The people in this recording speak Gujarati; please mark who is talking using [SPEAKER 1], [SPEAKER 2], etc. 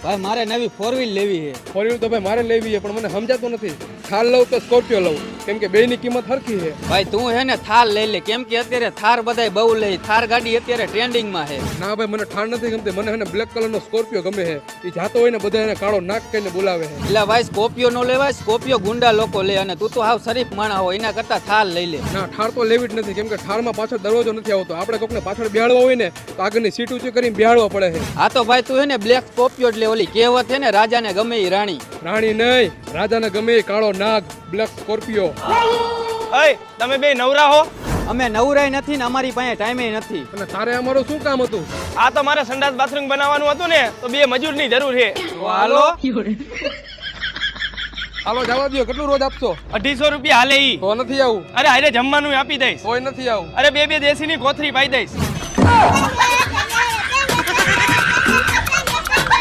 [SPEAKER 1] ભાઈ મારે નવી 4 વ્હીલ લેવી છે.
[SPEAKER 2] 4 વ્હીલ તો ભાઈ મારે લેવી છે, પણ મને સમજાતું નથી. થાર લઉં કે સ્કોર્પિયો લઉં, કેમ કે બેની કિંમત સરખી છે.
[SPEAKER 1] ભાઈ તું હે ને થાર લઈ લે, કેમ કે અત્યારે થાર બધાય બહુ લે. થાર ગાડી અત્યારે ટ્રેન્ડિંગમાં છે.
[SPEAKER 2] ના ભાઈ મને થાર નથી ગમતી, મને એને બ્લેક કલરનો સ્કોર્પિયો ગમે છે. એ જાતો હોય ને બધા એને કાળો નાક કહીને બોલાવે છે.
[SPEAKER 1] એટલે ભાઈ સ્કોર્પિયો નો લેવાય, સ્કોર્પિયો ગુંડા લોકો લે, અને તું તો હાવ શરીફ માણા હોય, એના કરતા થાર લઈ લે.
[SPEAKER 2] ના થાર તો લેવી જ નથી, કેમ કે થારમાં પાછળ દરવાજો નથી આવતો. આપણે કોકને પાછળ બેહાડવા હોય ને તો આગળની સીટ ઊંચી કરીને બેહાડવા પડે છે.
[SPEAKER 1] હા તો ભાઈ તું હે ને બ્લેક સ્કોર્પિયો જ લે. ઓલી કહેવત છે ને, રાજાને ગમે એ રાણી.
[SPEAKER 2] રાણી નહીં, રાજાને ગમે એ કાળો નાગ બ્લેક સ્કોર્પિયો.
[SPEAKER 3] અય તમે બે નવરા હો?
[SPEAKER 1] અમે નવરાય નથી ને અમારી પાસે ટાઈમે નથી.
[SPEAKER 2] અને તારે અમારું શું કામ હતું?
[SPEAKER 3] આ તો મારે સંડાસ બાથરૂમ બનાવવાનું હતું ને, તો 2 મજૂરની જરૂર છે.
[SPEAKER 1] તો હાલો.
[SPEAKER 2] હાલો જવા દો. કેટલું રોજ આપશો?
[SPEAKER 3] 250 રૂપિયા હાલે ઈ.
[SPEAKER 2] તો નથી આવું.
[SPEAKER 3] અરે હારે જમવાનું આપી દઈશ.
[SPEAKER 2] કોઈ નથી આવું.
[SPEAKER 3] અરે 2 દેશીની કોથરી પાઈ દઈશ.